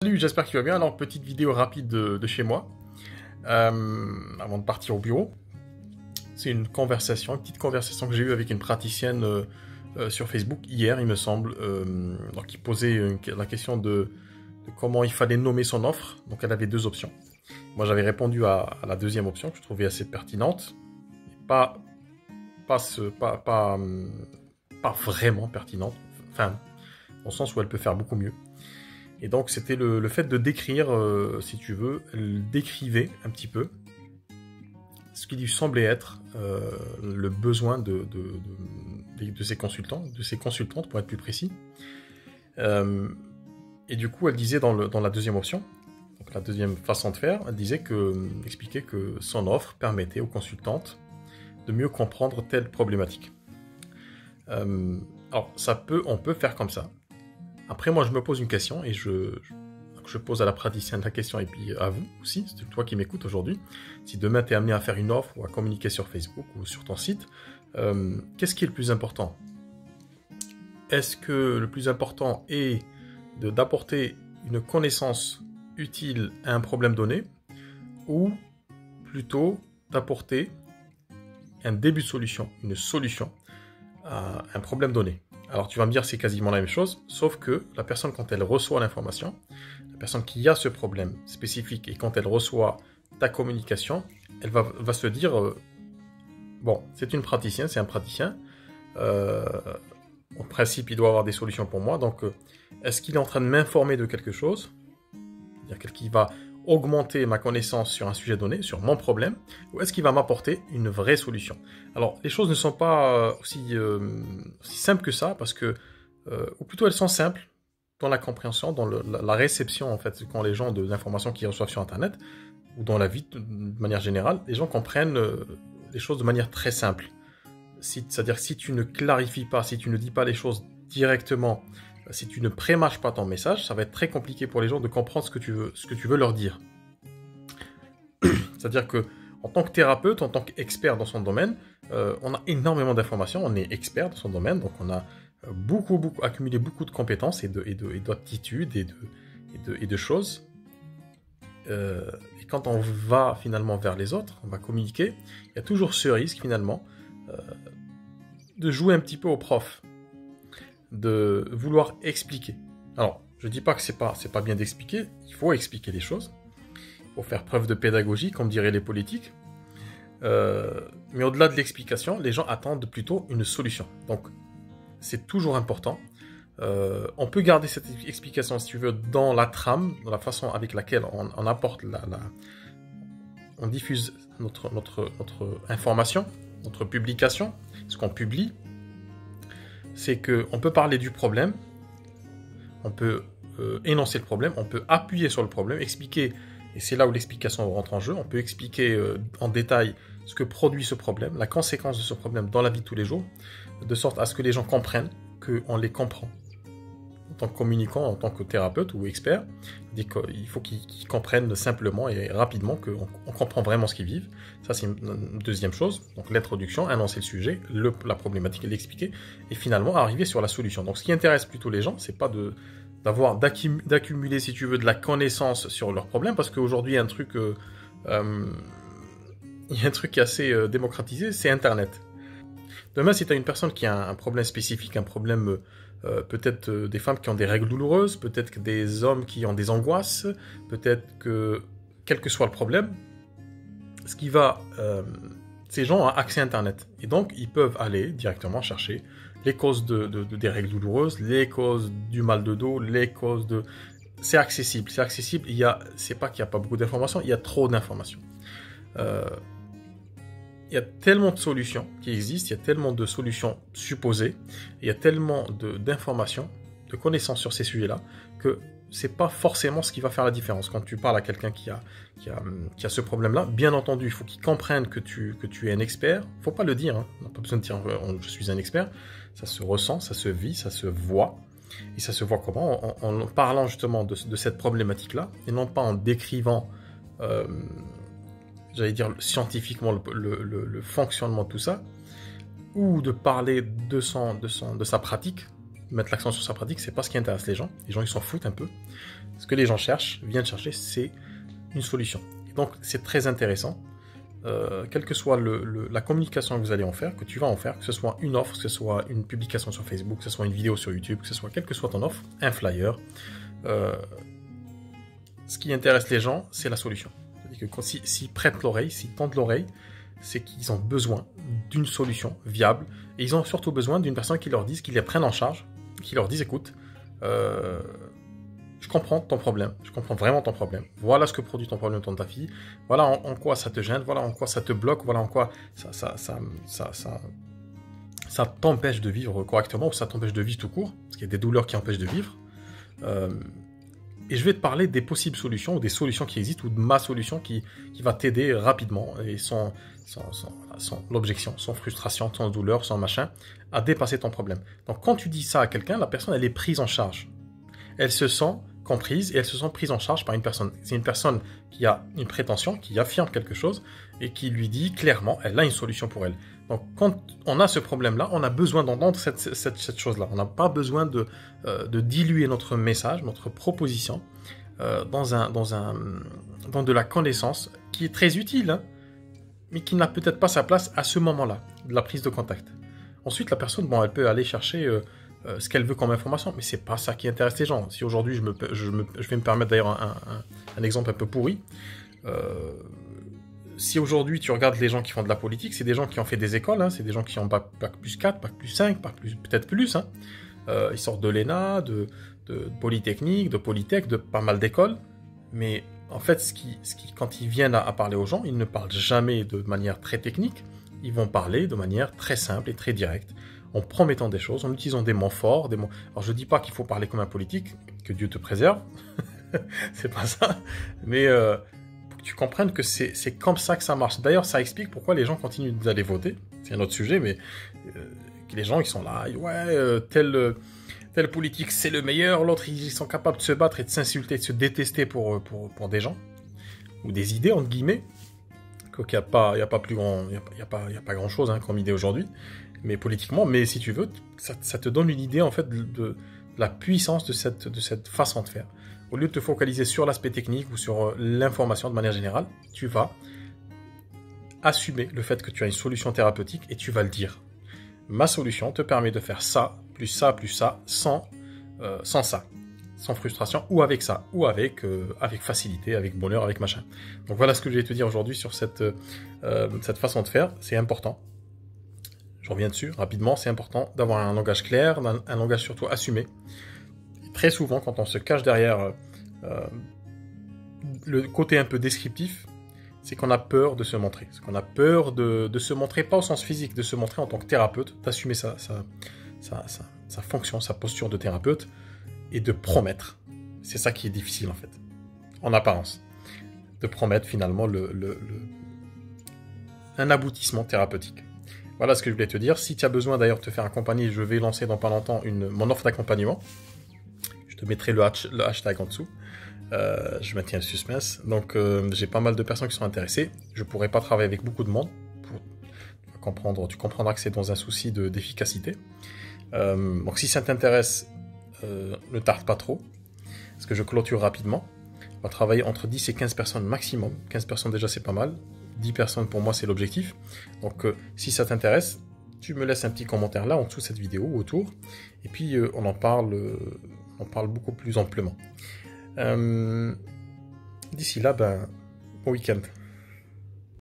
Salut, j'espère que tu vas bien. Alors, petite vidéo rapide de chez moi, avant de partir au bureau. C'est une petite conversation que j'ai eue avec une praticienne sur Facebook hier, il me semble, donc qui posait la question de comment il fallait nommer son offre. Donc, elle avait deux options. Moi, j'avais répondu à la deuxième option que je trouvais assez pertinente, pas, pas vraiment pertinente, enfin, dans le sens où elle peut faire beaucoup mieux. Et donc, c'était le fait de décrire, si tu veux, elle décrivait un petit peu ce qui lui semblait être le besoin de ses consultants, de ses consultantes, pour être plus précis. Et du coup, elle disait dans la deuxième option, donc la deuxième façon de faire, expliquait que son offre permettait aux consultantes de mieux comprendre telle problématique. Alors, on peut faire comme ça. Après, moi, je me pose une question et je pose à la praticienne la question et puis à vous aussi, c'est toi qui m'écoutes aujourd'hui. Si demain, tu es amené à faire une offre ou à communiquer sur Facebook ou sur ton site, qu'est-ce qui est le plus important? Est-ce que le plus important est d'apporter une connaissance utile à un problème donné ou plutôt d'apporter un début de solution, une solution à un problème donné? Alors tu vas me dire c'est quasiment la même chose, sauf que la personne quand elle reçoit l'information, la personne qui a ce problème spécifique et quand elle reçoit ta communication, elle va se dire bon, c'est une praticienne, c'est un praticien, en principe il doit avoir des solutions pour moi, donc est-ce qu'il est en train de m'informer de quelque chose, c'est-à-dire qu'il va augmenter ma connaissance sur un sujet donné, sur mon problème, ou est-ce qu'il va m'apporter une vraie solution? Alors, les choses ne sont pas aussi simples que ça, parce que, ou plutôt elles sont simples dans la compréhension, dans la réception, en fait, quand les gens de l'information qu'ils reçoivent sur Internet, ou dans la vie de manière générale, les gens comprennent les choses de manière très simple. C'est-à-dire que si tu ne clarifies pas, si tu ne dis pas les choses directement, si tu ne prémâches pas ton message, ça va être très compliqué pour les gens de comprendre ce que tu veux leur dire. C'est-à-dire que en tant que thérapeute, en tant qu'expert dans son domaine, on a énormément d'informations, on est expert dans son domaine, donc on a accumulé beaucoup de compétences et d'aptitudes et de choses. Et quand on va finalement vers les autres, on va communiquer, il y a toujours ce risque finalement de jouer un petit peu au prof, de vouloir expliquer. Alors, je dis pas que c'est pas bien d'expliquer, il faut expliquer les choses, il faut faire preuve de pédagogie, comme diraient les politiques. Mais au-delà de l'explication, les gens attendent plutôt une solution. Donc, c'est toujours important. On peut garder cette explication, si tu veux, dans la trame, dans la façon avec laquelle on apporte on diffuse notre information, notre publication, ce qu'on publie. C'est qu'on peut parler du problème, on peut énoncer le problème, on peut appuyer sur le problème, expliquer, et c'est là où l'explication rentre en jeu, on peut expliquer en détail ce que produit ce problème, la conséquence de ce problème dans la vie de tous les jours, de sorte à ce que les gens comprennent qu'on les comprend. En tant que communicant, en tant que thérapeute ou expert, il faut qu'ils comprennent simplement et rapidement qu'on comprend vraiment ce qu'ils vivent. Ça, c'est une deuxième chose. Donc, l'introduction, annoncer le sujet, la problématique, l'expliquer, et finalement arriver sur la solution. Donc, ce qui intéresse plutôt les gens, c'est pas d'accumuler, si tu veux, de la connaissance sur leurs problèmes, parce qu'aujourd'hui, il y a un truc qui est assez démocratisé, c'est Internet. Demain, si tu as une personne qui a un problème spécifique, un problème peut-être des femmes qui ont des règles douloureuses, peut-être que des hommes qui ont des angoisses, peut-être que, quel que soit le problème, ces gens ont accès à Internet. Et donc, ils peuvent aller directement chercher les causes des règles douloureuses, les causes du mal de dos, les causes de... C'est accessible. C'est pas qu'il n'y a pas beaucoup d'informations, il y a trop d'informations. Il y a tellement de solutions qui existent, il y a tellement de solutions supposées, il y a tellement d'informations, de connaissances sur ces sujets-là, que c'est pas forcément ce qui va faire la différence. Quand tu parles à quelqu'un qui a ce problème-là, bien entendu, il faut qu'il comprenne que tu es un expert. Il ne faut pas le dire, hein. On n'a pas besoin de dire je suis un expert. Ça se ressent, ça se vit, ça se voit. Et ça se voit comment? En parlant justement de cette problématique-là, et non pas en décrivant... j'allais dire scientifiquement le fonctionnement de tout ça, ou de parler de sa pratique, mettre l'accent sur sa pratique, c'est pas ce qui intéresse les gens. Les gens, ils s'en foutent un peu. Ce que les gens viennent chercher, c'est une solution. Et donc, c'est très intéressant. Quelle que soit la communication que vous allez en faire, que tu vas en faire, que ce soit une offre, que ce soit une publication sur Facebook, que ce soit une vidéo sur YouTube, que ce soit quelle que soit ton offre, un flyer, ce qui intéresse les gens, c'est la solution. C'est-à-dire que s'ils prêtent l'oreille, s'ils tendent l'oreille, c'est qu'ils ont besoin d'une solution viable, et ils ont surtout besoin d'une personne qui leur dise, qui les prenne en charge, qui leur dise, écoute, je comprends ton problème, je comprends vraiment ton problème. Voilà ce que produit ton problème dans ta vie. Voilà en quoi ça te gêne, voilà en quoi ça te bloque, voilà en quoi ça t'empêche de vivre correctement, ou ça t'empêche de vivre tout court, parce qu'il y a des douleurs qui empêchent de vivre. Et je vais te parler des possibles solutions, ou des solutions qui existent, ou de ma solution qui va t'aider rapidement, et sans l'objection, sans frustration, sans douleur, sans machin, à dépasser ton problème. Donc quand tu dis ça à quelqu'un, la personne, elle est prise en charge. Elle se sent comprise et elle se sent prise en charge par une personne. C'est une personne qui a une prétention, qui affirme quelque chose et qui lui dit clairement, elle a une solution pour elle. Donc quand on a ce problème-là, on a besoin d'entendre cette chose-là. On n'a pas besoin de diluer notre message, notre proposition dans de la connaissance qui est très utile, hein, mais qui n'a peut-être pas sa place à ce moment-là, de la prise de contact. Ensuite, la personne, bon, elle peut aller chercher ce qu'elle veut comme information, mais c'est pas ça qui intéresse les gens. Si aujourd'hui, je vais me permettre d'ailleurs un exemple un peu pourri, si aujourd'hui tu regardes les gens qui font de la politique, c'est des gens qui ont fait des écoles, hein, c'est des gens qui ont bac plus 4, bac plus 5, peut-être plus, hein. Ils sortent de l'ENA, de Polytechnique, de Polytech, de pas mal d'écoles, mais en fait, quand ils viennent à parler aux gens, ils ne parlent jamais de manière très technique, ils vont parler de manière très simple et très directe, en promettant des choses, en utilisant des mots forts, des mots... Alors je dis pas qu'il faut parler comme un politique, que Dieu te préserve, c'est pas ça, mais pour que tu comprennes que c'est comme ça que ça marche. D'ailleurs, ça explique pourquoi les gens continuent d'aller voter, c'est un autre sujet, mais que les gens, ils sont là, ouais, tel politique c'est le meilleur, l'autre ils sont capables de se battre et de s'insulter, de se détester pour des gens, ou des idées entre guillemets, qu'il n'y a pas plus grand, il y a pas grand chose, hein, comme idée aujourd'hui, mais politiquement, mais si tu veux, ça te donne une idée en fait de la puissance de cette façon de faire. Au lieu de te focaliser sur l'aspect technique ou sur l'information de manière générale, tu vas assumer le fait que tu as une solution thérapeutique et tu vas le dire. Ma solution te permet de faire ça, plus ça, sans ça, sans frustration, ou avec ça, ou avec facilité, avec bonheur, avec machin. Donc voilà ce que je vais te dire aujourd'hui sur cette façon de faire, c'est important. Je reviens dessus rapidement, c'est important d'avoir un langage clair, un langage surtout assumé. Et très souvent, quand on se cache derrière le côté un peu descriptif, c'est qu'on a peur de se montrer. C'est qu'on a peur de se montrer, pas au sens physique, de se montrer en tant que thérapeute, d'assumer sa fonction, sa posture de thérapeute, et de promettre. C'est ça qui est difficile en fait, en apparence. De promettre finalement un aboutissement thérapeutique. Voilà ce que je voulais te dire. Si tu as besoin d'ailleurs de te faire accompagner, je vais lancer dans pas longtemps mon offre d'accompagnement. Je te mettrai le hashtag en dessous. Je maintiens le suspense. Donc j'ai pas mal de personnes qui sont intéressées. Je pourrais pas travailler avec beaucoup de monde. Tu comprendras que c'est dans un souci d'efficacité. Donc si ça t'intéresse, ne tarde pas trop. Parce que je clôture rapidement. On va travailler entre 10 et 15 personnes maximum. 15 personnes déjà c'est pas mal. 10 personnes pour moi c'est l'objectif. Donc si ça t'intéresse, tu me laisses un petit commentaire là en dessous de cette vidéo ou autour. Et puis on en parle beaucoup plus amplement. D'ici là, bon week-end.